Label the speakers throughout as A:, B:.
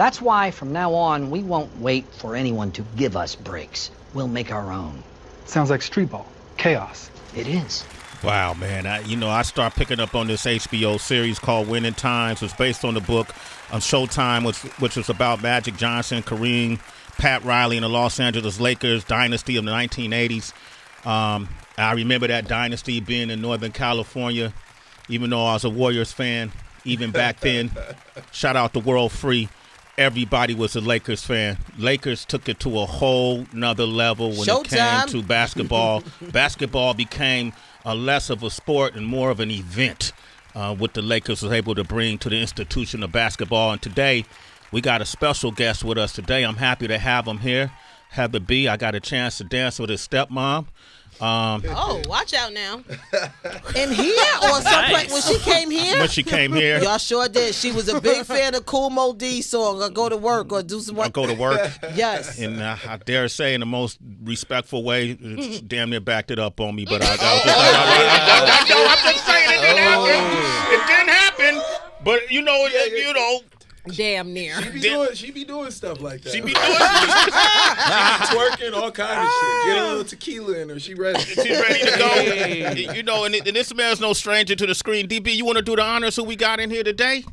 A: That's why from now on, we won't wait for anyone to give us breaks. We'll make our own.
B: Sounds like street ball. Chaos.
A: It is.
C: Wow, man. I start picking up on this HBO series called Winning Times. It's based on the book on Showtime, which was about Magic Johnson, Kareem, Pat Riley, and the Los Angeles Lakers dynasty of the 1980s. I remember that dynasty being in Northern California, even though I was a Warriors fan, even back then. Shout out to World Free. Everybody was a Lakers fan. Lakers took it to a whole nother level when it came to basketball. Basketball became less of a sport and more of an event, what the Lakers was able to bring to the institution of basketball. And today, we got a special guest with us today. I'm happy to have him here. Heather B. I got a chance to dance with his stepmom.
D: Watch out now. In here or someplace when she came here?
C: When she came here.
D: Y'all sure did. She was a big fan of Cool Mo D song, or Go to Work, or do some work.
C: Or Go to Work.
D: Yes.
C: And I dare say in the most respectful way, it's damn near backed it up on me, but I'm just saying it didn't happen. It didn't happen. But, you know.
D: Damn near.
E: She be doing stuff like that.
C: She be doing stuff.
E: She be twerking, all kind of shit. Get a little tequila in her. She ready.
C: She's ready to go. You know, and this man's no stranger to the screen. DB, you want to do the honors who we got in here today?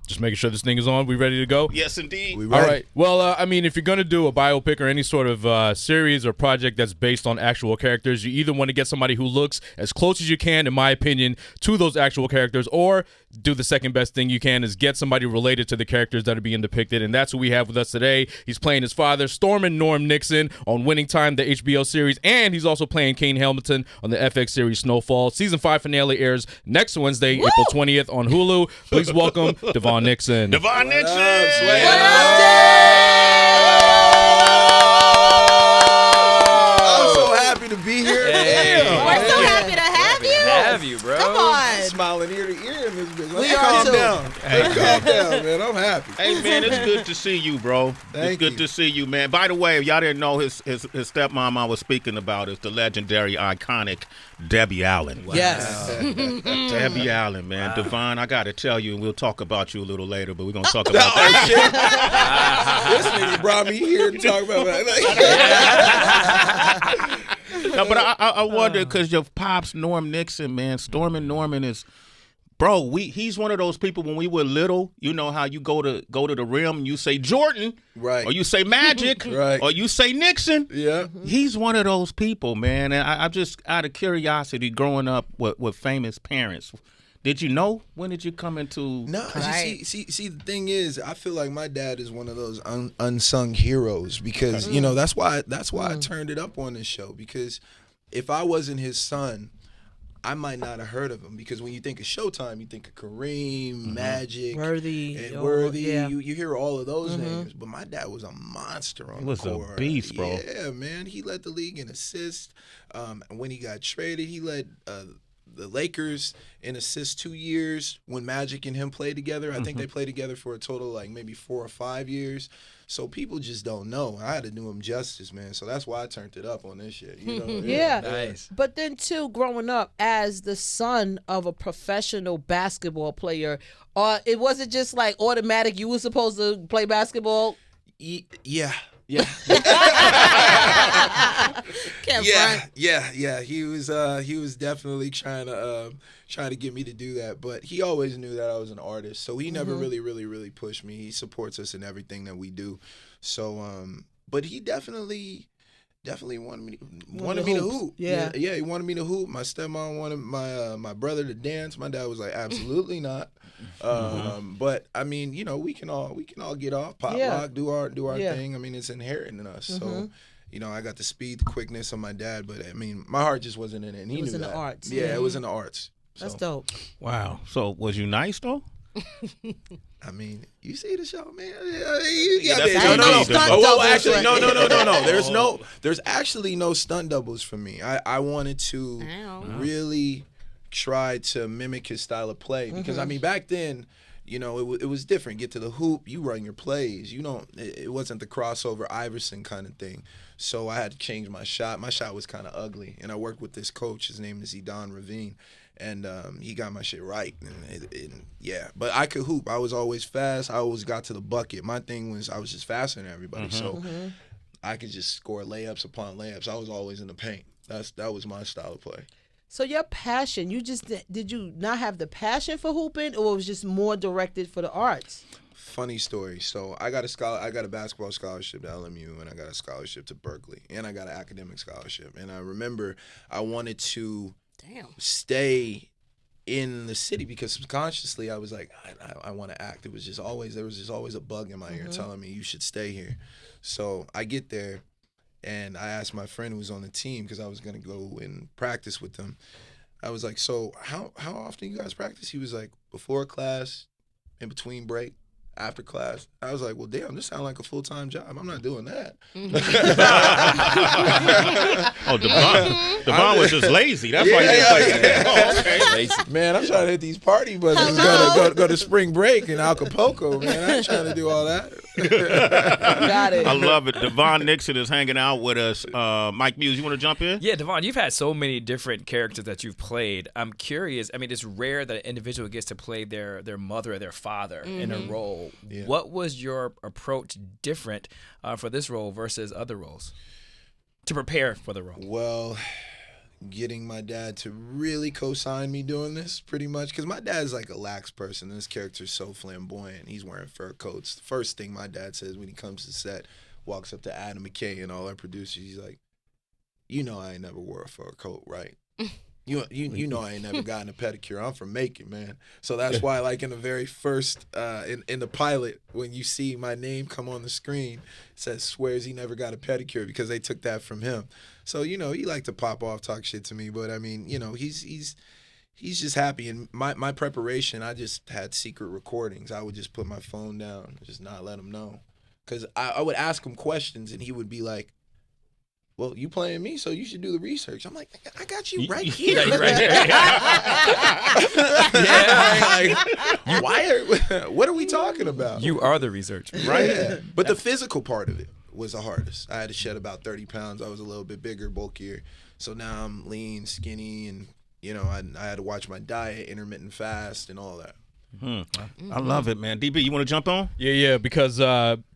F: Just making sure this thing is on. We ready to go?
C: Yes, indeed.
F: All right. Well, if you're going to do a biopic or any sort of series or project that's based on actual characters, you either want to get somebody who looks as close as you can, in my opinion, to those actual characters, or do the second best thing you can is get somebody related to the characters that are being depicted, and that's who we have with us today. He's playing his father, Stormin' Norm Nixon, on Winning Time, the HBO series, and he's also playing Kane Hamilton on the FX series Snowfall. Season 5 finale airs next Wednesday, April 20th on Hulu. Please welcome Devaughn Nixon.
C: Devaughn Nixon!
D: What up,
E: I'm so happy to be here.
D: We're so happy to have you.
G: Have you, bro?
D: Come on.
E: Smiling ear to ear in this bitch.
D: We are
E: calm
D: too.
E: down. Calm down, man. I'm happy.
C: Hey, man, it's good to see you, bro.
E: Thank
C: it's good
E: you.
C: to see you, man. By the way, if y'all didn't know, his stepmom I was speaking about is the legendary, iconic Debbie Allen.
D: Wow. Yes.
C: Debbie Allen, man. Wow. Devon, I got to tell you, and we'll talk about you a little later, but we're going to talk about that.
E: This nigga brought me here to talk about
C: No, but I wonder, because your pops, Norm Nixon, man, Stormin' Norman is, bro, he's one of those people when we were little, you know how you go to the rim and you say Jordan,
E: right,
C: or you say Magic,
E: right,
C: or you say Nixon.
E: Yeah.
C: He's one of those people, man. And I'm just out of curiosity, growing up with famous parents. Did you know? When did you come into?
E: No,
D: right.
E: see, the thing is, I feel like my dad is one of those unsung heroes because that's why I turned it up on this show, because if I wasn't his son, I might not have heard of him, because when you think of Showtime, you think of Kareem, Magic,
D: Worthy.
E: Yeah. You hear all of those names, but my dad was a monster on the court.
C: He was a beast, bro.
E: Yeah, man. He led the league in assists. When he got traded, he led the Lakers in assists 2 years when Magic and him played together. I think they played together for a total of like maybe 4 or 5 years. So people just don't know. I had to do him justice, man. So that's why I turned it up on this shit. You know?
D: Yeah.
G: Nice.
D: But then, too, growing up as the son of a professional basketball player, it wasn't just like automatic you were supposed to play basketball?
E: Yeah. He was definitely trying to get me to do that, but he always knew that I was an artist, so he never really pushed me. He supports us in everything that we do. So but he definitely wanted me to hoop. Yeah, he wanted me to hoop. My stepmom wanted my brother to dance. My dad was like, absolutely not. But I mean, we can all get off, pop lock, do our thing. I mean, it's inherent in us. So, I got the speed, the quickness of my dad, but I mean, my heart just wasn't in it, and he knew that.
D: It was in the arts.
E: Yeah, it was in the arts.
D: That's dope.
C: Wow. So was you nice though?
E: I mean, you see the show, man. No. There's actually no stunt doubles for me. I wanted to really try to mimic his style of play, because I mean, back then, it was different. Get to the hoop, you run your plays. It wasn't the crossover Iverson kind of thing. So I had to change my shot. My shot was kind of ugly, and I worked with this coach. His name is Don Ravine. And he got my shit right. And yeah, but I could hoop. I was always fast. I always got to the bucket. My thing was I was just faster than everybody. So I could just score layups upon layups. I was always in the paint. That was my style of play.
D: So your passion, did you not have the passion for hooping, or it was just more directed for the arts?
E: Funny story. So I got a basketball scholarship to LMU, and I got a scholarship to Berkeley, and I got an academic scholarship. And I remember I wanted to stay in the city because subconsciously I was like, I want to act. There was just always a bug in my ear telling me you should stay here. So I get there, and I asked my friend who was on the team because I was gonna go and practice with them. I was like, so how often you guys practice? He was like, before class, in between break, after class. I was like, well, damn, this sounds like a full-time job. I'm not doing that.
C: Oh, Devon was just lazy. That's why he was like that. Oh, okay.
E: Lazy. Man, I'm trying to hit these party buses, go to spring break in Acapulco, man. I ain't trying to do all that.
D: Got it.
C: I love it. Devaughn Nixon is hanging out with us. Mike Muse, you want to jump in?
G: Yeah, Devon, you've had so many different characters that you've played. I'm curious. I mean, it's rare that an individual gets to play their mother or their father in a role.
E: Yeah.
G: What was your approach different for this role versus other roles to prepare for the role?
E: Well, getting my dad to really co-sign me doing this pretty much, because my dad's like a lax person, and this character's so flamboyant. He's wearing fur coats. The first thing my dad says when he comes to set, walks up to Adam McKay and all our producers, he's like, you know I ain't never wore a fur coat, right? You know I ain't never gotten a pedicure. I'm from Macon, man. So that's why, like, in the very first, in the pilot, when you see my name come on the screen, it says swears he never got a pedicure because they took that from him. So, you know, he liked to pop off, talk shit to me. But, I mean, you know, he's just happy. And my preparation, I just had secret recordings. I would just put my phone down, just not let him know. Because I would ask him questions, and he would be like, well, you playing me, so you should do the research. I'm like, I got you right here. What are we talking about?
G: You are the research.
E: Right? Yeah. But the physical part of it was the hardest. I had to shed about 30 pounds. I was a little bit bigger, bulkier. So now I'm lean, skinny, and, you know, I had to watch my diet, intermittent fast, and all that.
C: I love it, man. DB, you want to jump on?
F: Yeah, because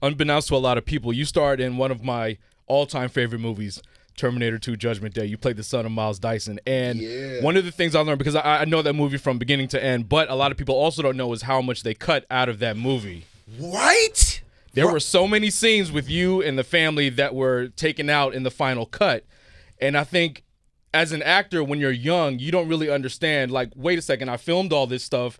F: unbeknownst to a lot of people, you starred in one of my all-time favorite movies, Terminator 2 Judgment Day. You played the son of Miles Dyson. And one of the things I learned, because I know that movie from beginning to end, but a lot of people also don't know is how much they cut out of that movie.
E: Right?
F: There were so many scenes with you and the family that were taken out in the final cut. And I think as an actor, when you're young, you don't really understand, like, wait a second, I filmed all this stuff.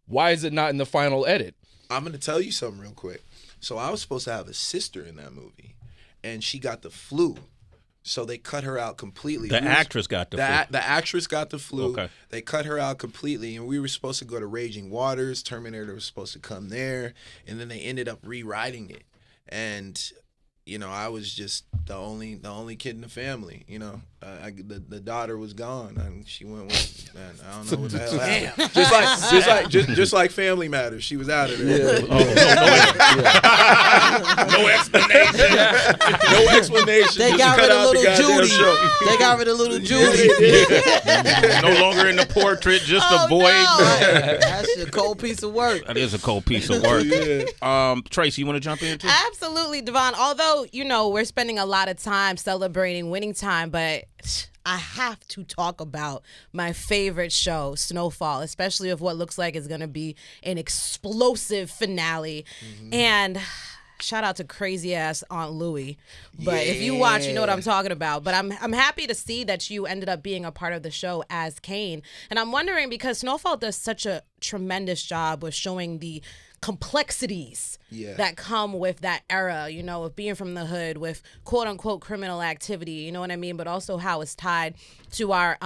F: Why is it not in the final edit?
E: I'm going to tell you something real quick. So I was supposed to have a sister in that movie, and she got the flu. So they cut her out completely.
C: The actress got the flu.
E: The actress got the flu.
C: Okay.
E: They cut her out completely, and we were supposed to go to Raging Waters. Terminator was supposed to come there, and then they ended up rewriting it. And, you know, I was just the only kid in the family. You know, the daughter was gone, and she went with, man, I don't know what the hell happened. Just like Family Matters, she was out of there.
C: No explanation.
E: No explanation.
D: They got rid of little Judy. They got rid of little Judy.
C: No longer in the portrait, just a void.
D: No. That's a cold piece of work.
C: That is a cold piece of work. Tracy, you want to jump in too?
H: Absolutely, Devon. Although, you know, we're spending a lot of time celebrating winning time, but I have to talk about my favorite show, Snowfall, especially of what looks like is going to be an explosive finale. And shout out to crazy ass Aunt Louie. But if you watch, you know what I'm talking about. But I'm happy to see that you ended up being a part of the show as Kane. And I'm wondering, because Snowfall does such a tremendous job with showing the complexities that come with that era, you know, of being from the hood, with quote unquote criminal activity, you know what I mean? But also how it's tied to our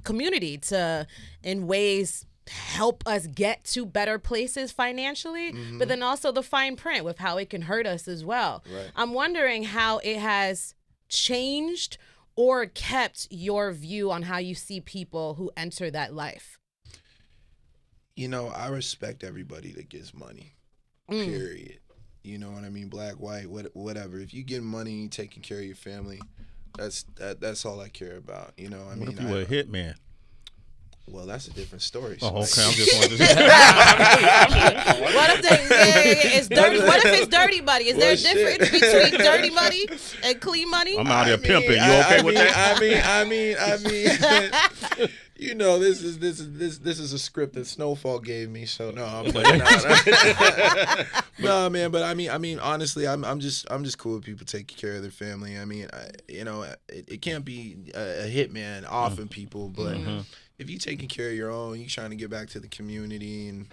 H: community to, in ways, help us get to better places financially, but then also the fine print with how it can hurt us as well. Right. I'm wondering how it has changed or kept your view on how you see people who enter that life.
E: You know, I respect everybody that gets money, period. You know what I mean? Black, white, whatever. If you get money, taking care of your family, that's all I care about. You know, I mean,
C: what if you were a hitman?
E: Well, that's a different story.
C: Oh, okay. I'm just wondering.
H: What if it's dirty? What if it's dirty money? Is there a difference between dirty money and clean money?
C: I'm out here pimping. You okay with that?
E: I mean, you know, this is a script that Snowfall gave me. So no, I'm playing. No, man. But I mean, honestly, I'm just cool with people taking care of their family. I mean, it can't be a hitman offing people, but if you taking care of your own, you trying to get back to the community, and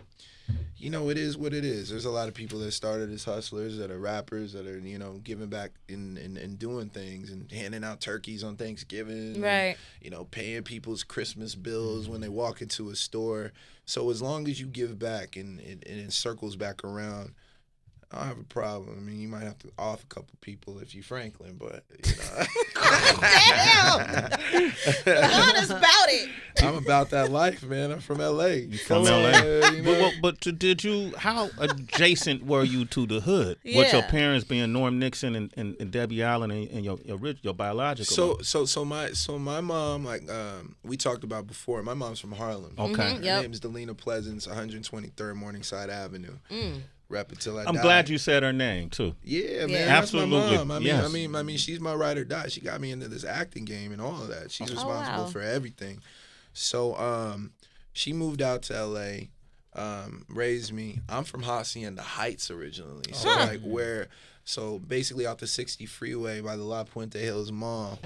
E: you know, it is what it is. There's a lot of people that started as hustlers, that are rappers, that are, you know, giving back and doing ththings and handing out turkeys on Thanksgiving.
H: Right.
E: And, you know, paying people's Christmas bills when they walk into a store. So as long as you give back and it circles back around, I don't have a problem. I mean, you might have to off a couple people if you Franklin, but, you know.
H: Damn! Honest about it.
E: I'm about that life, man. I'm from L.A.
C: You from LA?
E: You know?
C: But did you? How adjacent were you to the hood?
H: Yeah.
C: With your parents being Norm Nixon and Debbie Allen and your biological?
E: So my mom, like we talked about before, my mom's from Harlem.
C: Okay.
E: Her name's Delina Pleasance, 123rd Morningside Avenue. Rep until I
C: I'm
E: died.
C: glad you said her name too.
E: Yeah, man.
C: Absolutely.
E: That's my mom.
C: Yes.
E: I mean, she's my ride or die. She got me into this acting game and all of that. She's responsible for everything. So, she moved out to L.A., raised me. I'm from Hacienda Heights originally. So so basically off the 60 freeway by the La Puente Hills Mall,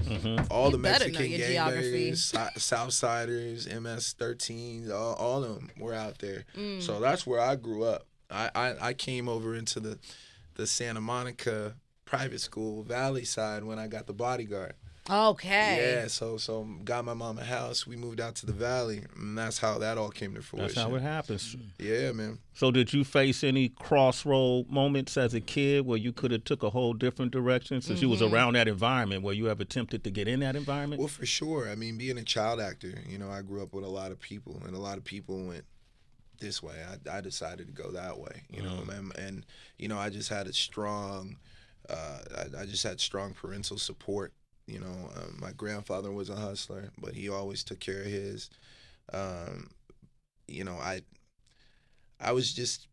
E: all the Mexican gangbangers, Southsiders, MS-13s, all of them were out there. So that's where I grew up. I came over into the Santa Monica private school Valley side when I got the Bodyguard.
H: Okay.
E: Yeah, so got my mom a house. We moved out to the Valley, and that's how that all came to fruition.
C: That's how it happens.
E: Yeah, man.
C: So did you face any crossroad moments as a kid where you could have took a whole different direction since you was around that environment? Where you ever attempted to get in that environment?
E: Well, for sure. I mean, being a child actor, you know, I grew up with a lot of people, and a lot of people went this way. I decided to go that way, you know, and you know, I just had a strong, I just had strong parental support. You know, my grandfather was a hustler, but he always took care of his. You know, I was just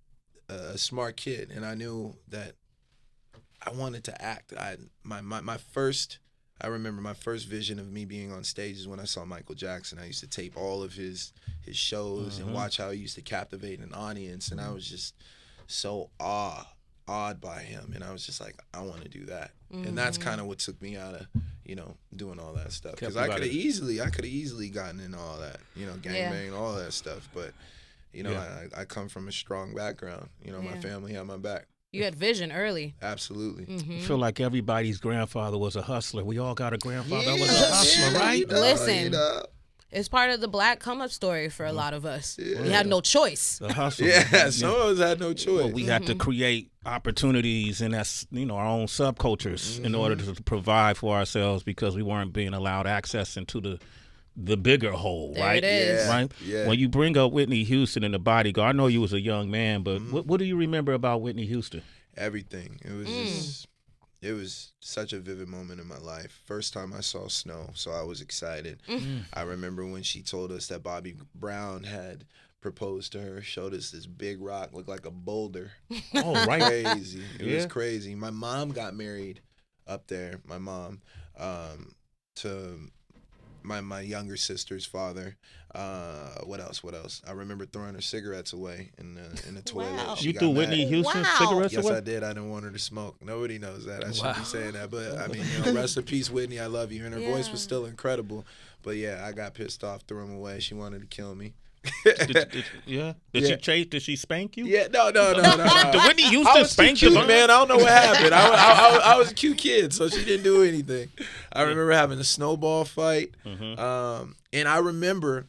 E: a smart kid, and I knew that I wanted to act. I remember my first vision of me being on stage is when I saw Michael Jackson. I used to tape all of his shows and watch how he used to captivate an audience, and I was just so awed by him, and I was just like, I want to do that. And that's kind of what took me out of, you know, doing all that stuff, because I could have easily gotten in all that, you know, gangbang, all that stuff, but you know, I come from a strong background. You know, my family had my back.
H: You had vision early.
E: Absolutely.
C: I feel like everybody's grandfather was a hustler. We all got a grandfather that was a hustler, right?
H: Listen, it's part of the black come-up story for a lot of us. We had no choice.
C: The hustle.
E: Yeah, some of us had no choice.
C: Well, we had to create opportunities and that's, you know, our own subcultures in order to provide for ourselves, because we weren't being allowed access into the bigger whole,
H: There
C: right?
H: it is.
E: Yeah.
C: Right?
E: Yeah.
C: When you bring up Whitney Houston and the Bodyguard, I know you was a young man, but what do you remember about Whitney Houston?
E: Everything. It was just, it was such a vivid moment in my life. First time I saw snow, so I was excited. I remember when she told us that Bobby Brown had proposed to her, showed us this big rock, looked like a boulder.
C: Oh, right.
E: Crazy. It was crazy. My mom got married up there. My mom to my younger sister's father. What else? I remember throwing her cigarettes away in the toilet.
H: Wow.
E: She
C: You
E: got
C: threw
E: mad.
C: Whitney Houston
H: Wow.
C: cigarettes
E: Yes,
C: away?
E: I did. I didn't want her to smoke. Nobody knows that. I shouldn't be saying that. But, I mean, you know, rest in peace, Whitney. I love you. And her voice was still incredible. But, yeah, I got pissed off, threw him away. She wanted to kill me.
C: Did she spank you?
E: Yeah, no.
C: Did Whitney
E: I
C: Houston
E: was too
C: spank
E: cute,
C: you?
E: man. I don't know what happened. I was a cute kid, so she didn't do anything. I remember having a snowball fight. And I remember,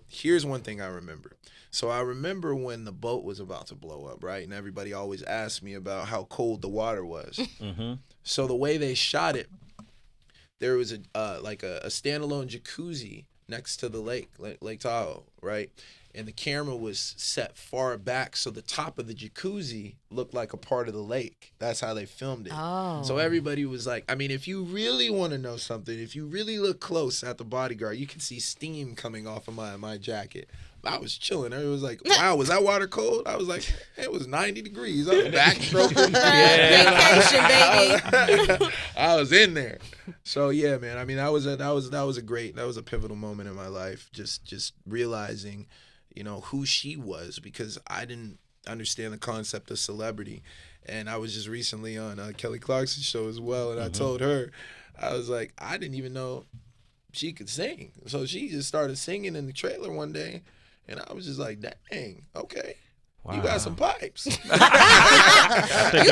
E: here's one thing I remember. So I remember when the boat was about to blow up, right? And everybody always asked me about how cold the water was. So the way they shot it, there was a standalone jacuzzi next to the Lake Tahoe, right? and the camera was set far back, so the top of the jacuzzi looked like a part of the lake. That's how they filmed it.
H: Oh.
E: So everybody was like, I mean, if you really want to know something, if you really look close at the Bodyguard, you can see steam coming off of my jacket. I was chilling. Everyone was like, wow, was that water cold? I was like, it was 90 degrees. I was backstroking.
H: Vacation, baby.
E: I was in there. So yeah, man. I mean, that was a pivotal moment in my life. Just realizing, you know, who she was, because I didn't understand the concept of celebrity. And I was just recently on Kelly Clarkson's show as well, and I told her, I was like, I didn't even know she could sing. So she just started singing in the trailer one day. And I was just like, dang, okay. Wow. You got some pipes.
H: You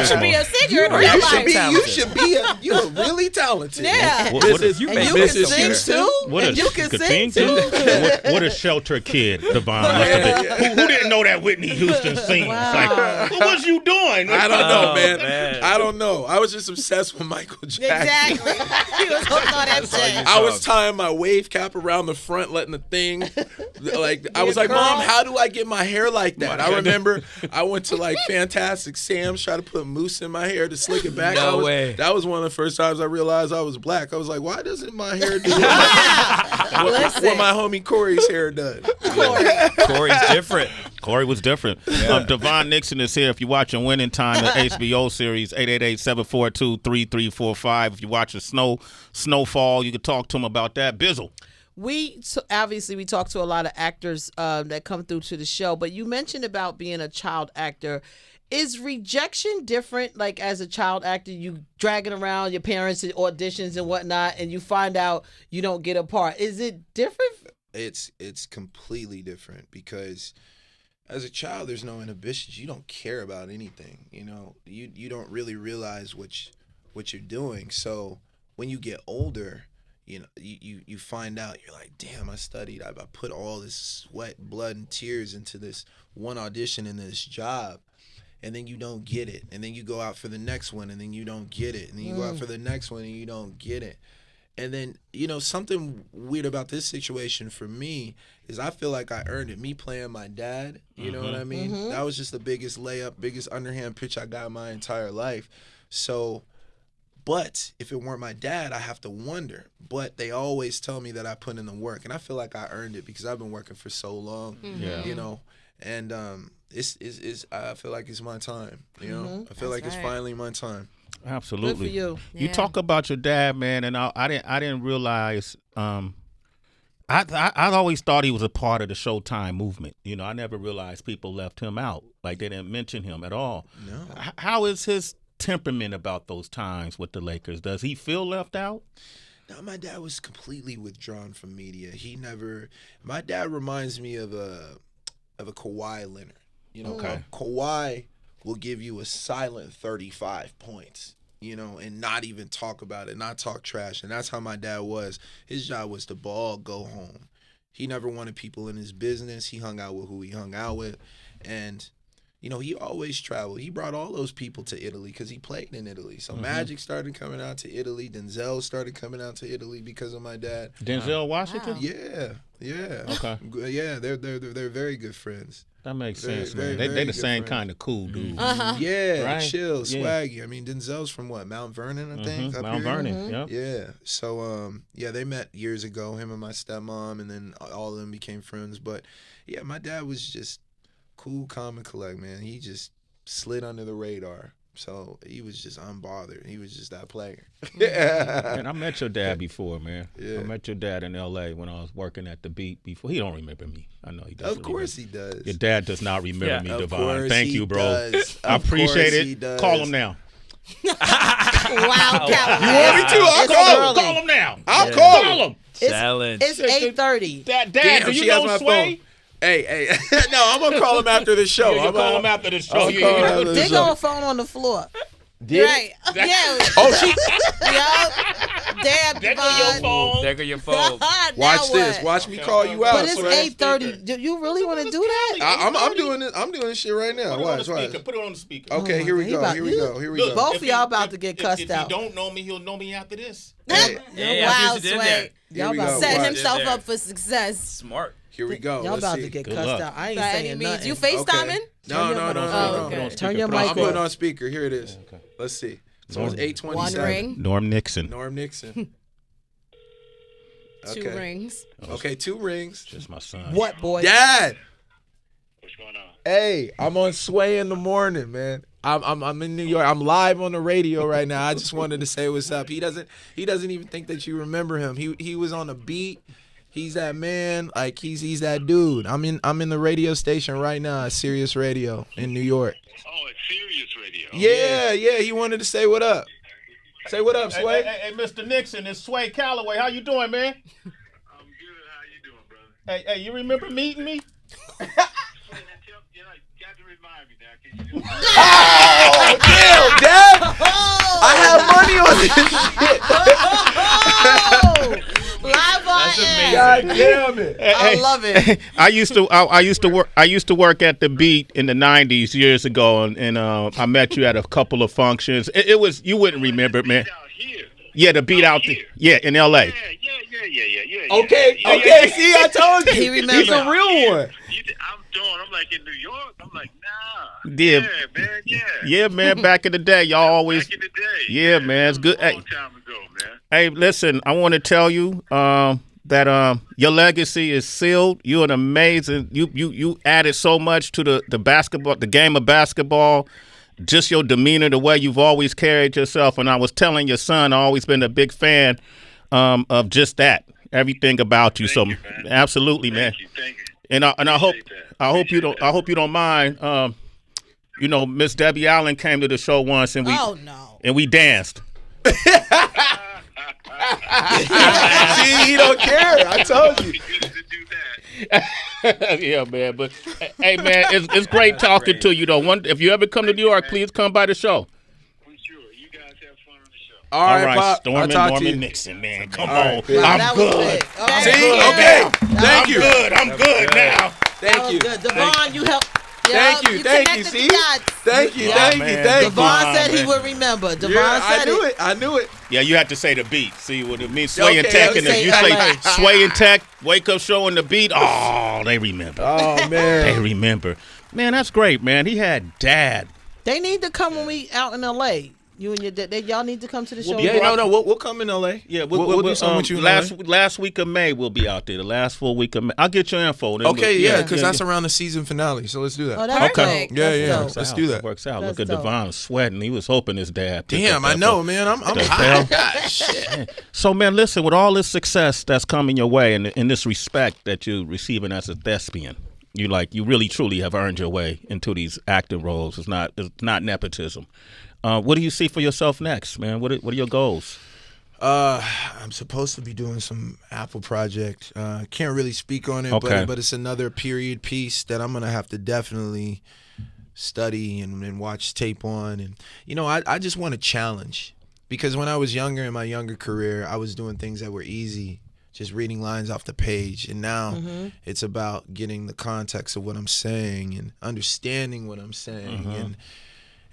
H: should be a singer in real life.
E: You're really talented.
H: Yeah.
G: You
D: can sing too.
C: And
D: you can sing too.
C: What a shelter kid, Devon. Who didn't know that Whitney Houston sings?
H: Wow.
C: Like, what was you doing?
E: I don't know, man. I don't know. I was just obsessed with Michael Jackson.
H: Exactly. He was hooked on that shit.
E: I was tying my wave cap around the front, letting the thing, like, I was like, Mom, how do I get my hair like that? I remember I went to like Fantastic Sam's, try to put mousse in my hair to slick it back.
G: No way.
E: That was one of the first times I realized I was black. I was like, why doesn't my hair do that? what my homie Corey's hair does.
G: Corey's different.
C: Corey was different. Devaughn Nixon is here. If you're watching Winning Time, the HBO series, 888-742-3345. If you're watching Snowfall, you can talk to him about that. Bizzle.
D: Obviously we talk to a lot of actors that come through to the show, but you mentioned about being a child actor. Is rejection different? Like as a child actor, you dragging around your parents at auditions and whatnot, and you find out you don't get a part. Is it different?
E: It's completely different, because as a child, there's no inhibitions. You don't care about anything. You know, you don't really realize what you're doing. So when you get older, you know, you find out, you're like, damn, I studied. I put all this sweat, blood, and tears into this one audition and this job, and then you don't get it. And then you go out for the next one, and then you don't get it. And then you go out for the next one, and you don't get it. And then, you know, something weird about this situation for me is I feel like I earned it. Me playing my dad, you know what I mean? That was just the biggest layup, biggest underhand pitch I got my entire life. So... But if it weren't my dad, I have to wonder. But they always tell me that I put in the work, and I feel like I earned it because I've been working for so long. You know, and it's I feel like it's my time. You know, I feel like it's finally my time.
C: Absolutely.
D: Good for you.
C: You talk about your dad, man, and I didn't realize. I always thought he was a part of the Showtime movement. You know, I never realized people left him out. Like they didn't mention him at all.
E: No.
C: How is his temperament about those times with the Lakers? Does he feel left out?
E: No, my dad was completely withdrawn from media. My dad reminds me of a Kawhi Leonard. You know, Kawhi will give you a silent 35 points, you know, and not even talk about it, not talk trash. And that's how my dad was. His job was to ball, go home. He never wanted people in his business. He hung out with who he hung out with. And you know, he always traveled. He brought all those people to Italy because he played in Italy. So Magic started coming out to Italy. Denzel started coming out to Italy because of my dad.
C: Denzel Washington?
H: Wow.
E: Yeah.
C: Okay.
E: Yeah, they're very good friends.
C: That makes sense, man. They the same kind of cool dudes.
E: Yeah,
C: Right?
E: chill,
C: Yeah.
E: swaggy. I mean, Denzel's from what, Mount Vernon, I think? Up
C: Mount
E: here?
C: Vernon, yep.
E: Yeah. So, they met years ago, him and my stepmom, and then all of them became friends. But, yeah, my dad was just cool, calm, and collect, man. He just slid under the radar. So he was just unbothered. He was just that player.
C: Man, I met your dad before, man.
E: Yeah.
C: I met your dad in L.A. when I was working at the Beat before. He don't remember me. I know he doesn't.
E: Of course he does.
C: Your dad does not remember me,
E: Of
C: Devon.
E: course
C: Thank
E: he
C: you, bro.
E: does.
C: I
E: Of
C: appreciate
E: course
C: it.
E: he does.
C: Call him now.
H: Wow, Calloway.
E: You want me to? I'll call him.
C: Call him now.
E: I'll call
C: Call him.
G: Challenge.
D: It's 8:30.
C: Dad,
E: Damn,
C: do
E: she
C: you
E: has
C: know
E: my
C: Sway?
E: phone. Hey. No, I'm going to call him after the show.
C: You'll call him after the show.
E: I'll call him after the
D: They
E: show.
D: got a phone on the floor.
H: Right. Yeah.
E: Oh, she...
H: Damn,
C: There go your phone.
G: There go your phone.
E: Watch this. Watch me call you out.
D: But it's
E: Sway.
D: 8:30. Do you really want to do that?
E: I'm doing it. I'm doing this shit right now. Watch.
C: Put it on the speaker.
E: Okay, here we go. Here we go.
D: Both of y'all about to get cussed
C: If
D: out.
C: he don't know me, he'll know me after this.
E: Hey,
G: Yeah,
H: wow,
G: I see what you did
H: Sway.
G: there.
E: Here we
D: Y'all
E: go.
H: Set
E: Watch.
H: himself
G: There.
H: up for success.
G: Smart.
E: Here we go.
D: Y'all
E: Let's
D: about
E: see.
D: to get
C: Good
D: cussed
C: luck.
D: out. I ain't
H: By any
D: saying
H: means.
D: nothing.
H: You FaceTiming?
E: No.
H: okay.
D: Turn your
E: No,
D: mic
E: I'm putting
D: on.
E: on speaker. Here it is. Let's see. So it's 8:27.
H: One ring,
C: Norm Nixon.
E: Norm Nixon.
H: 2 rings.
E: Okay, 2 rings.
C: Just my son.
D: What, boy?
E: Dad.
I: What's going on?
E: Hey, I'm on Sway in the morning, man. I'm in New York. I'm live on the radio right now. I just wanted to say what's up. He doesn't even think that you remember him. He was on the beat. He's that man. Like he's that dude. I'm in the radio station right now, Sirius Radio in New York.
I: Oh, it's Sirius Radio.
E: Yeah. He wanted to say what up. Say what up, Sway.
C: Hey, Mr. Nixon, it's Sway Calloway. How you doing, man?
I: I'm good. How you doing, brother?
C: Hey, you remember meeting me?
I: You got to remind me now. Can you do
E: Oh, damn, Dad. I have money on this shit.
H: Live on air.
E: God damn it.
D: I love it.
C: I used to work at the Beat in the '90s years ago, and I met you at a couple of functions. It was you wouldn't remember it, man.
I: out here?
C: Yeah, the Beat out there. Yeah, in L.A.
I: Yeah.
E: Okay.
I: Yeah.
E: See, I told you.
D: He remembers.
E: He's a real one.
I: I'm like in New York. I'm like, nah.
C: Yeah.
I: Man. Yeah.
C: Yeah, man. Back in the day, y'all always.
I: Back in the day.
C: Yeah, man. It's good.
I: A long
C: Hey,
I: time ago, man.
C: hey, listen. I want to tell you that your legacy is sealed. You're an amazing. You added so much to the basketball, the game of basketball. Just your demeanor, the way you've always carried yourself. And I was telling your son, I've always been a big fan of just that. Everything about you.
I: Thank
C: So
I: you, man.
C: absolutely, man.
I: Thank you.
C: And I hope
I: Appreciate that.
C: I hope you don't mind. Miss Debbie Allen came to the show once and
H: Oh, no.
C: we danced.
E: See, he don't care. I told you.
I: Be good to do that.
C: Yeah, man. But hey, man, it's great talking to you though. If you ever come to New York, please come by the show.
I: For sure. You guys have fun on the show.
E: All right, Pop. I'll
C: Norman
E: talk to you.
C: Nixon, man. Come
E: All right,
C: on.
E: big.
C: I'm
D: That was
C: good.
D: big. Oh,
E: See,
D: good.
E: okay. Thank you.
C: I'm good now.
E: Thank
D: That
E: you.
D: was good. Devaughn, you helped.
E: Thank you.
H: connected
E: See?
H: the dots.
E: Thank you.
C: Yeah,
E: Thank you.
C: man.
E: Thank you.
D: Devaughn said he
C: man.
D: would remember. Devaughn
E: Yeah,
D: said
E: I knew it.
C: Yeah, you have to say the beat. See what it means? Sway and
E: Okay,
C: Tech,
E: okay.
C: and if you
D: Say
C: say
D: LA.
C: Sway and Tech, wake up show and the beat. Oh, they remember.
E: Oh
C: They
E: man.
C: remember. Man, that's great, man. He had dad.
D: They need to come when we out in L.A. You and your dad. Y'all need to come to the show.
E: Yeah, no. We'll come in LA.
C: Yeah,
E: we'll do something with you in
C: last week of May, we'll be out there. The last full week of May. I'll get your info. Then
E: Okay,
C: we'll-
E: yeah, because that's around the season finale. So let's do that.
D: Oh, that's
H: Okay.
D: dope.
E: Yeah,
D: That's
E: yeah.
D: dope.
E: Let's do that.
C: Works out.
D: That's
C: Look at
D: dope.
C: Devon sweating. He was hoping his dad. picked
E: Damn,
C: up
E: I
C: that
E: know,
C: phone.
E: man. I'm
C: The
E: hot.
C: hell?
E: Shit.
C: So, man, listen. With all this success that's coming your way, and in this respect that you're receiving as a thespian, you really truly have earned your way into these acting roles. It's not nepotism. What do you see for yourself next, man? What are your goals?
E: I'm supposed to be doing some Apple project. Can't really speak on it,
C: Okay.
E: but it's another period piece that I'm gonna have to definitely study and watch tape on. And I just want a challenge, because when I was younger, in my younger career, I was doing things that were easy, just reading lines off the page. And now it's about getting the context of what I'm saying and understanding what I'm saying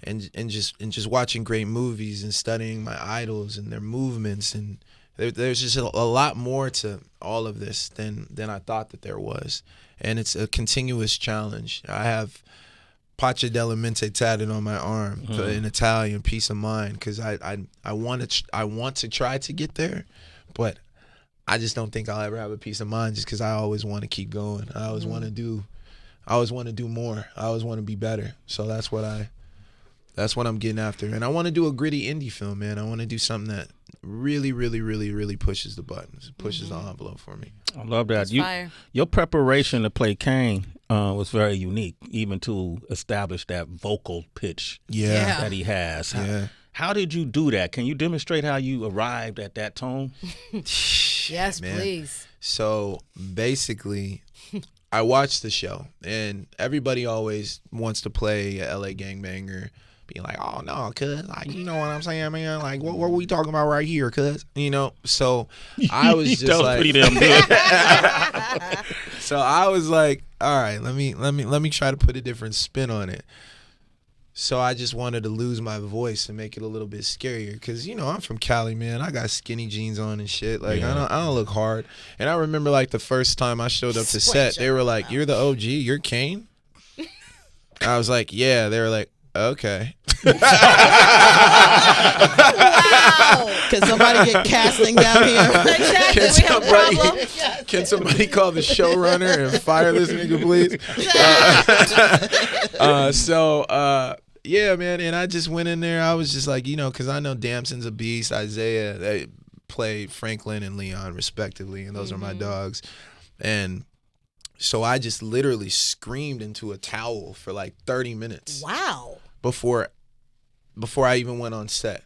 E: and just watching great movies and studying my idols and their movements. And there's just a lot more to all of this than I thought that there was. And it's a continuous challenge. I have Pace della Mente tatted on my arm in Italian, peace of mind, because I want to try to get there, but I just don't think I'll ever have a peace of mind, just because I always want to keep going. I always want to do more. I always want to be better. So that's what I'm getting after. And I want to do a gritty indie film, man. I want to do something that really, really, really, really pushes the buttons, pushes the envelope for me.
C: I love that.
H: Fire.
C: Your preparation to play Kane was very unique, even to establish that vocal pitch
H: Yeah.
C: that he has.
E: Yeah.
C: How did you do that? Can you demonstrate how you arrived at that tone?
H: Yes,
E: Man.
H: please.
E: So basically, I watched the show, and everybody always wants to play a LA gangbanger, being like, "Oh no, cuz, like, you know what I'm saying, man? Like, what are we talking about right here, cuz?" So I was just
C: That was
E: like,
C: pretty damn good.
E: so I was like, all right, let me try to put a different spin on it. So I just wanted to lose my voice and make it a little bit scarier, because I'm from Cali, man. I got skinny jeans on and shit. Like I don't look hard. And I remember like the first time I showed up to set, they were like, "You're the OG. You're Kane." I was like, "Yeah." They were like, "Okay."
D: Wow. Can somebody get casting down here?
E: Can somebody call the showrunner and fire this nigga, please? Yeah, man. And I just went in there. I was just like, because I know Damson's a beast. Isaiah, they played Franklin and Leon respectively, and those are my dogs. And so I just literally screamed into a towel for like 30 minutes.
H: Wow.
E: Before I even went on set.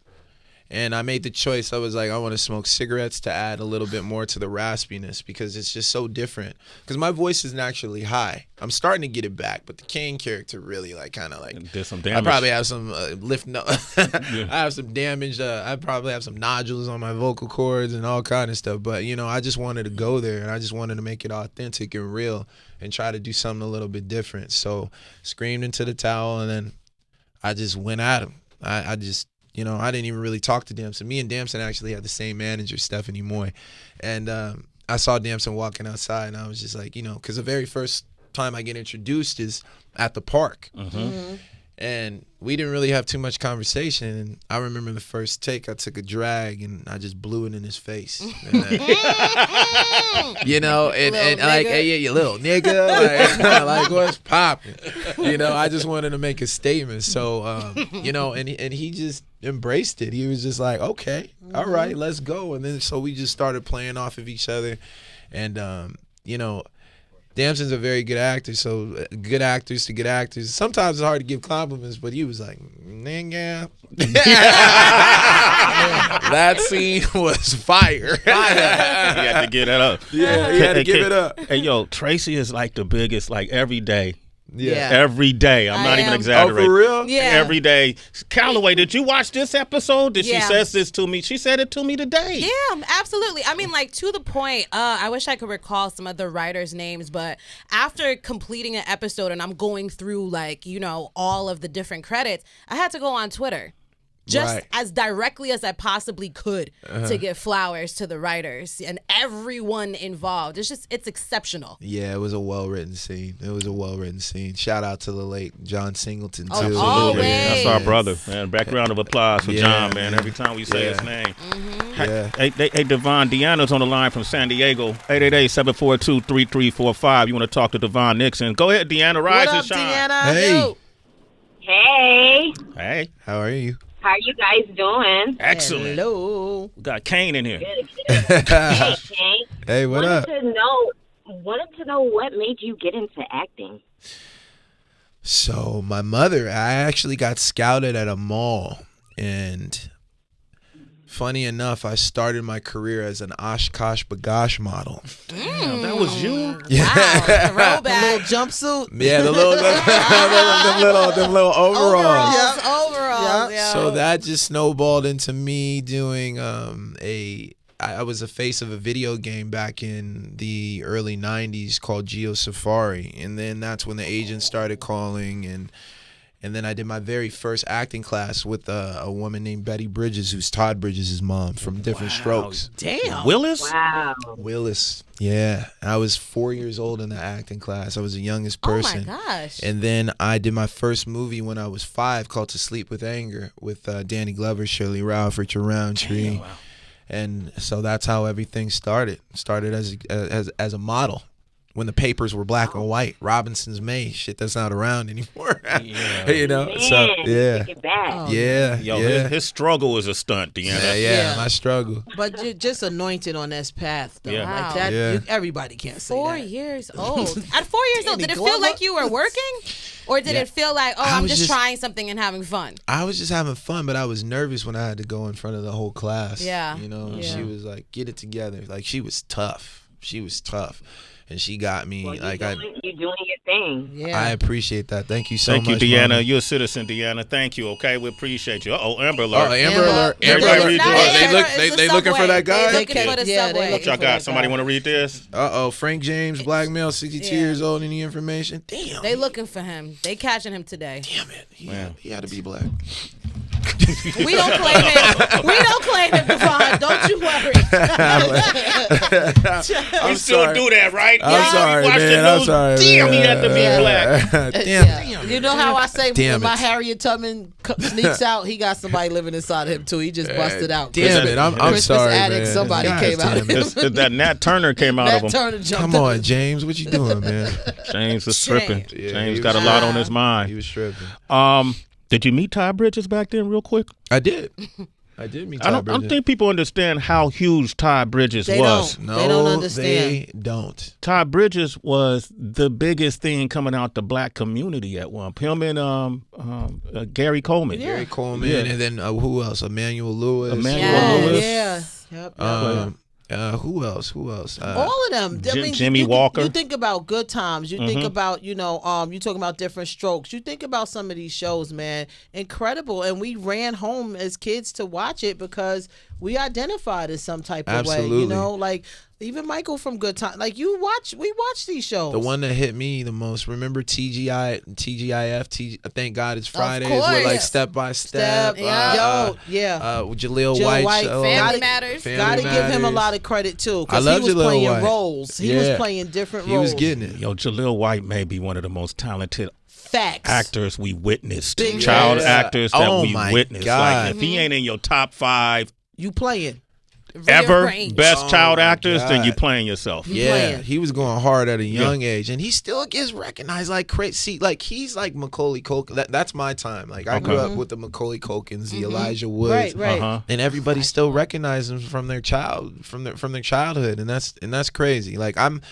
E: And I made the choice. I was like, I want to smoke cigarettes to add a little bit more to the raspiness, because it's just so different. Because my voice is naturally high. I'm starting to get it back, but the Kane character really
C: did some damage.
E: I probably have some I have some damage. I probably have some nodules on my vocal cords and all kind of stuff. But I just wanted to go there, and I just wanted to make it authentic and real, and try to do something a little bit different. So screamed into the towel, and then I just went at him. I just. I didn't even really talk to Damson. Me and Damson actually had the same manager, Stephanie Moy. And I saw Damson walking outside, and I was just like, because the very first time I get introduced is at the park. Mm-hmm. And we didn't really have too much conversation. And I remember the first take, I took a drag, and I just blew it in his face. And like, hey, you little nigga. Like what's popping? I just wanted to make a statement. So, and he just embraced it. He was just like, okay, all right, let's go. And then so we just started playing off of each other. And, Damson's a very good actor, so good actors to good actors. Sometimes it's hard to give compliments, but he was like, nigga. That scene was fire.
C: You had to give that up.
E: Yeah, you had to give it up.
C: Hey, yo, Tracy is like the biggest, like every day.
D: Yeah.
C: Every day. I'm not even exaggerating.
E: Oh, for real?
H: Yeah.
C: Every day. Calloway, did you watch this episode? She says this to me. She said it to me today.
H: Yeah, absolutely. I mean, like, to the point, I wish I could recall some of the writers' names, but after completing an episode and I'm going through, like, all of the different credits, I had to go on Twitter. Just as directly as I possibly could to give flowers to the writers and everyone involved. It's exceptional.
E: Yeah, it was a well-written scene. Shout out to the late John Singleton, too.
C: Absolutely.
H: Always.
C: That's our brother, man. Back round of applause for John, man. Every time we say his name.
H: Mm-hmm.
C: Hey, Devaughn, Deanna's on the line from San Diego. 888-742-3345. You want to talk to Devaughn Nixon. Go ahead, Deanna. Rise
D: What
C: and
D: up,
C: shine.
D: Deanna?
E: Hey.
D: Yo.
J: Hey,
C: Hey.
E: How are you?
J: how you guys doing?
C: Excellent.
D: Hello.
C: We got Kane in here.
J: Good. Hey, Kane.
E: Hey, what up?
J: Wanted to know what made you get into acting.
E: So my mother, I actually got scouted at a mall, and funny enough, I started my career as an Oshkosh Bagosh model.
C: Damn, that was you?
E: Yeah.
H: Wow,
D: The
H: throwback.
D: little jumpsuit.
E: Yeah, them little overalls.
H: Overalls, yeah.
E: So that just snowballed into me doing I was a face of a video game back in the early 90s called Geo Safari, and then that's when the agents started calling, and then I did my very first acting class with a woman named Betty Bridges, who's Todd Bridges' mom from Different Strokes.
D: Damn.
C: Willis?
J: Wow.
E: Willis. Yeah. I was 4 years old in the acting class. I was the youngest person.
H: Oh, my gosh.
E: And then I did my first movie when I was 5 called To Sleep with Anger with Danny Glover, Shirley Ralph, Richard Roundtree.
C: Wow.
E: And so that's how everything started. Started as a model when the papers were black and white. Robinson's May, shit that's not around anymore.
J: Man,
E: So yeah.
J: take it back.
D: Oh.
E: Yeah.
C: Yo,
E: yeah.
C: his struggle is a stunt, Deanna.
E: Yeah, my struggle.
D: But you're just anointed on this path, though.
C: Yeah.
D: Like
H: Wow.
D: that,
E: Yeah.
D: everybody can't say
H: 4
D: that.
H: years old. At 4 years old,
D: Danny
H: did it
D: Glover?
H: feel like you were working? Or did it feel like,
E: I
H: I'm
E: was
H: just
E: just-
H: trying something and having fun?
E: I was just having fun, but I was nervous when I had to go in front of the whole class.
H: Yeah.
E: You know,
D: Yeah.
E: she was like, get it together. Like, she was tough. and she got me.
J: Well,
E: like
J: you're doing your thing.
D: Yeah.
E: I appreciate that. Thank you so
C: Thank
E: much.
C: you, Deanna.
E: Mama.
C: You're a citizen, Deanna. Thank you. Okay, we appreciate you. Amber Alert.
E: Oh, Amber Alert. Amber
C: Everybody
E: Alert.
C: read
H: Not
C: this.
E: They look.
H: It's the
E: They looking for
H: subway.
E: that guy.
H: They looking for the
D: Yeah, they
H: subway.
C: What y'all got? Somebody want to read this?
E: Frank James, black male, 62 years old. Any information? Damn.
H: They looking for him. They catching him today.
E: Damn it. He had to be black.
H: We don't claim him. We don't claim him, Devon. Don't you worry.
E: I'm
C: You still
E: sorry.
C: do that, right?
E: I'm sorry,
C: Watch
E: man.
C: the
E: I'm
C: news.
E: sorry.
C: Damn, he
E: man.
C: had to be black.
E: Damn.
D: You know how I say
E: Damn
D: when my
E: it.
D: Harriet Tubman sneaks out, he got somebody living inside of him too. He just busted out.
E: Damn it. I'm
D: Christmas
E: sorry,
D: Attic,
E: man.
D: somebody
E: God
D: came out
E: damn
D: of
E: it.
D: him.
C: That Nat Turner came out of
D: Matt
C: him.
D: Turner jumped
E: Come on, James. What you doing, man?
C: James is
H: Shame.
C: tripping.
E: Yeah,
C: James
E: he
C: got a
E: was-
C: lot on his
E: He
C: mind.
E: was tripping.
C: Did you meet Ty Bridges back then, real quick?
E: I did. I did meet
C: I
E: Ty
C: don't think people understand how huge Ty Bridges
D: They
C: was.
D: don't.
E: No,
D: They don't understand.
E: They don't.
C: Ty Bridges was the biggest thing coming out the black community at one. Him and Gary Coleman.
E: Gary Coleman,
C: Yeah.
E: and then who else? Emmanuel Lewis.
C: Emmanuel Lewis.
D: Yeah. Yep.
E: Who else?
D: All of them.
C: Jimmy
D: you,
C: Walker.
D: You think about Good Times. You think about, you talking about Different Strokes. You think about some of these shows, man. Incredible. And we ran home as kids to watch it because we identified in some type of way.
E: Absolutely.
D: You know, like even Michael from Good Times. Like we watch these shows.
E: The one that hit me the most. Remember TGIF? Thank God It's Fridays.
H: course.
E: With like Step by Step.
H: Yeah.
E: Jaleel
D: Joe
E: White.
D: White,
E: show.
H: Family
D: Gotta-
H: Matters.
D: Gotta give him a lot of credit too,
E: I
D: because
E: love
D: he was
E: Jaleel
D: playing
E: White.
D: roles. He was playing different
E: He
D: roles.
E: was getting it.
C: Yo, Jaleel White may be one of the most talented
D: Facts.
C: actors we witnessed.
D: Big
C: Child
D: facts.
C: actors that
E: Oh
C: we
E: my
C: witnessed.
E: God.
C: Like if he ain't in your top 5
D: You playing.
C: ever
H: Rearrange.
C: best
E: Oh
C: child
E: my
C: actors, then
E: God.
C: you playing yourself.
E: Yeah,
D: playing.
E: he was going hard at a young age, and he still gets recognized like crazy. Like he's like Macaulay Culkin. That's my time. Like I grew up with the Macaulay Culkins, the Elijah Woods,
D: Right.
C: Uh-huh.
E: and everybody still recognizes them from their childhood, and that's crazy. Like I'm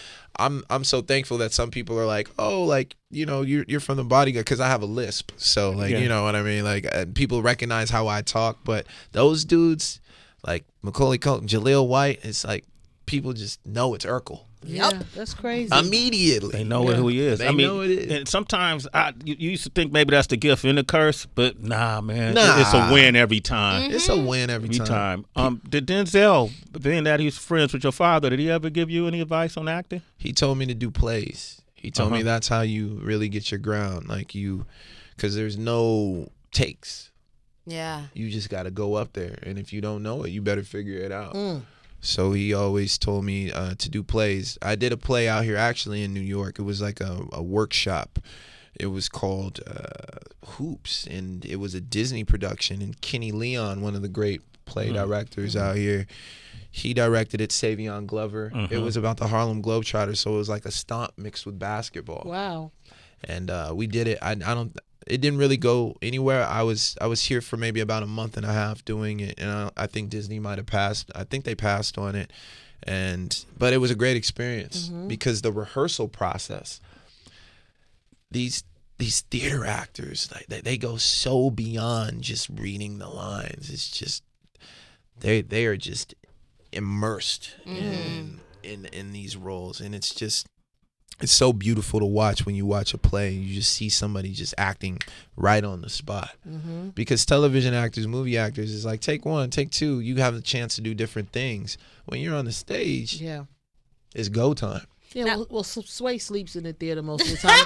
E: so thankful that some people are like, oh, like you're from the Bodyguard, because I have a lisp, so like you know what I mean. Like people recognize how I talk, but those dudes. Like Macaulay Culkin, Jaleel White, it's like people just know it's Urkel.
D: Yeah, that's crazy.
E: Immediately.
C: They know who he is.
E: They
C: I mean,
E: know it is.
C: and sometimes you used to think maybe that's the gift and the curse, but nah, man.
E: Nah.
C: It's a win every time.
E: It's a win every time.
C: Did Denzel, being that he's friends with your father, did he ever give you any advice on acting?
E: He told me to do plays. He told me that's how you really get your ground. Like because there's no takes.
H: Yeah.
E: You just got to go up there. And if you don't know it, you better figure it out. So he always told me to do plays. I did a play out here actually in New York. It was like a workshop. It was called Hoops, and it was a Disney production. And Kenny Leon, one of the great play directors out here, he directed it. Savion Glover. It was about the Harlem Globetrotters, so it was like a stomp mixed with basketball.
D: Wow.
E: And we did it. It didn't really go anywhere. I was here for maybe about a month and a half doing it, and I think Disney might have passed. I think they passed on it, but it was a great experience because the rehearsal process. These theater actors, like they go so beyond just reading the lines. It's just they are just immersed in these roles, and it's so beautiful to watch when you watch a play and you just see somebody just acting right on the spot. Because television actors, movie actors, is like take one, take two. You have the chance to do different things. When you're on the stage, it's go time.
D: Yeah, well, Sway sleeps in the theater most of the time.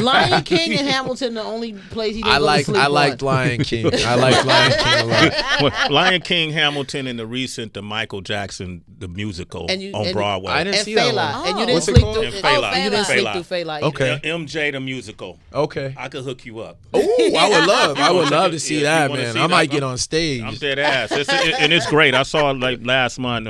D: Lion King and Hamilton, the only place he didn't go to sleep
E: I
D: on.
E: liked Lion King. I liked Lion King a lot.
C: Well, Lion King, Hamilton, and the Michael Jackson, the musical on Broadway.
E: I didn't
D: And
E: see that
D: Fela.
E: one.
D: And you didn't
E: What's it
D: sleep
E: called?
D: through
C: And Fela.
D: You didn't sleep
C: Fela.
D: through Fela.
E: Okay.
C: MJ the musical.
E: Okay.
C: I could hook you up.
E: Oh, I would love to see
C: Yeah, you
E: that,
C: wanna
E: man.
C: see
E: I
C: that?
E: might get on stage.
C: I'm dead ass. And it's great. I saw it like last month.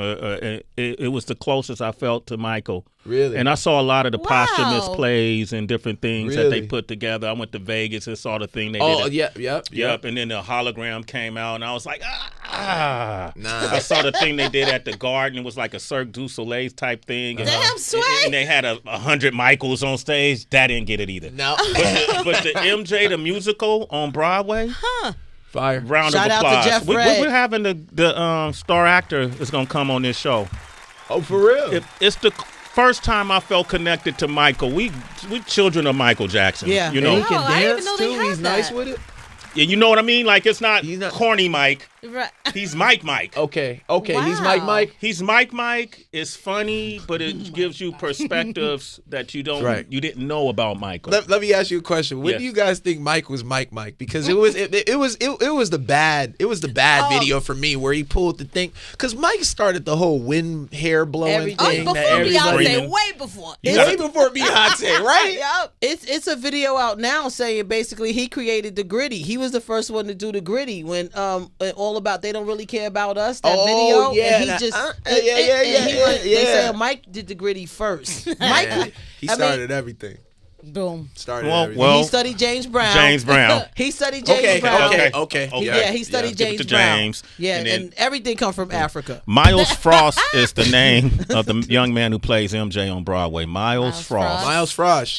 C: It was the closest I felt to Michael.
E: Really?
C: And I saw a lot of the posthumous
H: Wow.
C: plays and different things that they
E: Really?
C: put together. I went to Vegas and saw the thing they
E: Oh,
C: did.
E: yep.
C: And then the hologram came out, and I was like, Nah.
E: Nah.
C: I saw the thing they did at the Garden. It was like a Cirque du Soleil type thing. And,
H: Damn, Sway.
C: and they had 100 Michaels on stage. That didn't get it either.
E: No.
C: But the MJ the musical on Broadway.
E: Fire.
C: Round
D: Shout
C: of
D: out to
C: applause.
D: Jeff
C: We're
D: Red.
C: having the star actor is gonna come on this show.
E: Oh, for real?
C: It's the first time I felt connected to Michael. We children of Michael Jackson.
D: Yeah.
C: You know.
E: And he can
H: I didn't
E: dance
H: know they
E: too.
H: had
E: He's
H: that.
E: nice with it.
C: Yeah, you know what I mean? Like it's not,
E: He's not-
C: corny Mike.
H: Right.
C: He's Mike.
E: Okay.
H: Wow.
E: He's Mike.
C: He's Mike. It's funny, but it gives you perspectives that you didn't know about Michael.
E: Let me ask you a question. When
C: Yes.
E: do you guys think Mike was Mike? Because it was the bad video for me where he pulled the thing, because Mike started the whole wind hair blowing
D: Everything.
E: thing.
H: Oh,
E: that
H: before
E: everybody-
H: Beyonce, way before.
E: Way before Beyonce, right?
H: Yup.
D: It's a video out now saying basically he created the gritty. He was the first one to do the gritty when all about they don't really care about us. That
E: Oh,
D: video.
E: yeah,
D: And he
E: that-
D: just
E: yeah.
D: They say Mike did the gritty first. Mike,
E: He started everything.
H: Boom.
D: he studied James Brown. He studied James Brown.
E: Okay.
D: He studied
C: Give it to
D: James Brown.
C: James.
D: Yeah,
C: And then-
D: and everything come from Africa.
C: Miles Frost is the name of the young man who plays MJ on Broadway. Miles Frost.
E: Miles Frost.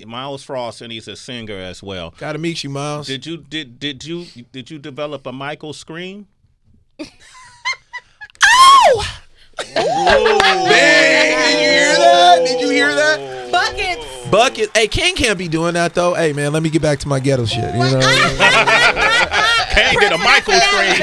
C: Miles Frost, and he's a singer as well.
E: Gotta meet you, Miles.
C: Did you develop a Michael scream?
E: Dang, did you hear that?
H: Buckets.
E: Bucket. Hey, Kane can't be doing that though. Hey man, let me get back to my ghetto shit. You know?
C: Kane did a Michael scream.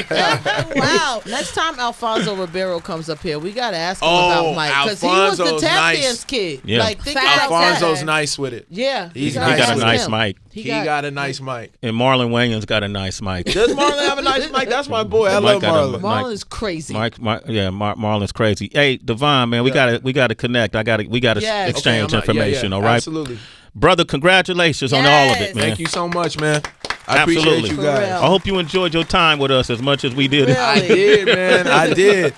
H: Baby. Wow.
D: Next time Alfonso Ribeiro comes up here, we gotta ask him
E: Oh,
D: about Mike because he was the
E: Alfonso's
D: tap
E: nice.
D: dance kid.
C: Yeah.
D: Like think
H: Facts.
D: about
E: Alfonso's
D: that.
E: nice with it.
D: Yeah,
E: He's
C: He
E: nice
C: got a
E: with
C: nice
E: him.
C: mic.
E: He got a nice mic.
C: And Marlon Wayans got a nice mic.
E: Does Marlon have a nice mic? That's my boy. I love
C: Mike got a-
E: Marlon.
D: Marlon is crazy.
C: Marlon's crazy. Hey, Devon, man, we gotta connect. We gotta
D: Yes.
C: exchange
E: Okay,
C: information. All right,
E: Absolutely.
C: brother. Congratulations on all of it,
H: Yes.
C: man.
E: Thank you so much, man. I
C: Absolutely.
E: appreciate you
D: For
E: guys.
D: real.
C: I hope you enjoyed your time with us as much as we did.
D: Really?
E: I did, man. I did.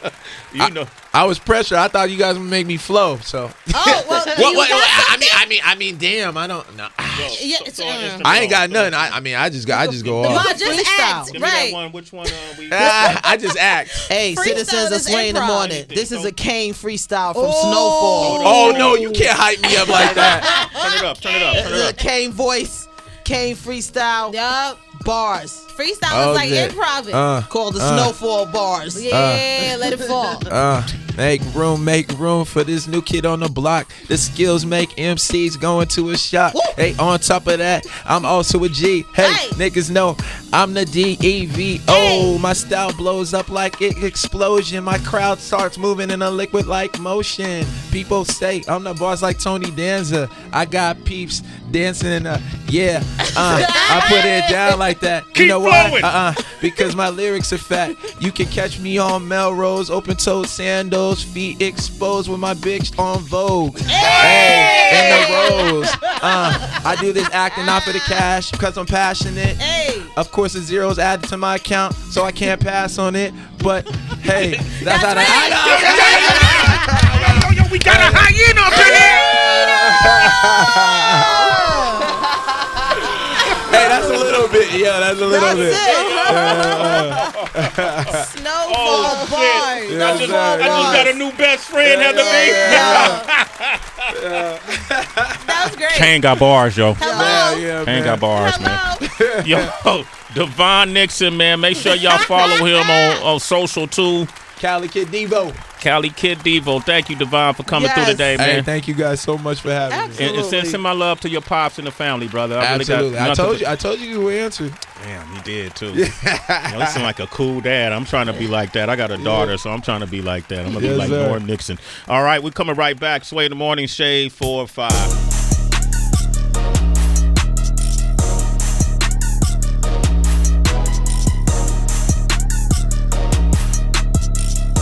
C: You know.
E: I was pressured. I thought you guys would make me flow. So.
H: Oh, well, you got something?
E: I mean, damn. I don't know.
H: Yeah,
E: I ain't got nothing. I just go
H: Devon,
E: off.
H: just
D: Freestyle.
H: act,
C: Give me that
H: right?
C: one. Which one? We.
E: I just act.
D: Hey,
H: Freestyle
D: citizens of
H: is
D: Sway in the
H: improv.
D: morning. This is a Kane freestyle from
H: Oh.
D: Snowfall.
E: Oh no, you can't hype me up like that.
C: Turn it up.
D: This is a Kane voice, Kane freestyle
H: Yup.
D: bars
H: Freestyle is like
E: Okay.
H: improv.
D: called the Snowfall bars.
H: Yeah, let it fall.
E: Make room for this new kid on the block. The skills make MCs go into a shot. Hey, on top of that, I'm also a G. Hey,
H: Hey.
E: niggas know I'm the DEVO.
H: Hey.
E: My style blows up like an explosion. My crowd starts moving in a liquid-like motion. People say I'm the boss like Tony Danza. I got peeps dancing in a I put it down like that. You
C: Keep
E: know
C: flowing.
E: why? Because my lyrics are fat. You can catch me on Melrose, open-toed sandals, feet exposed with my bitch on Vogue. Hey, in the rose. I do this acting not for the cash because I'm passionate.
H: Hey.
E: Of course, the zeros added to my account, so I can't pass on it. But hey, that's how
C: Yo, we got a hyena up in here.
E: Hey, that's a little bit. Yeah, that's a little bit.
H: Snowfall bars.
E: Yeah,
C: I just got a new best friend, Heather B.
H: That was great.
C: Kane got bars, yo.
H: Hello.
E: Yeah,
C: Kane got bars, man.
H: Hello.
C: Yo, Devaughn Nixon, man. Make sure y'all follow him on social too.
E: Cali Kid Devo.
C: Cali Kid Devo. Thank you, Devon, for coming through
D: Yes.
C: today,
E: Hey,
C: man.
E: thank you guys so much for having me.
C: And send my love to your pops and the family, brother. I
E: Absolutely.
C: really
E: I
C: got
E: told you would answer.
C: Damn, you did too. You seem like a cool dad. I'm trying to be like that. I got a daughter, so I'm trying to be like that. I'm gonna be
E: Yes,
C: like
E: sir.
C: Norm Nixon. All right, we're coming right back. Sway in the Morning, Shade 4 or 5.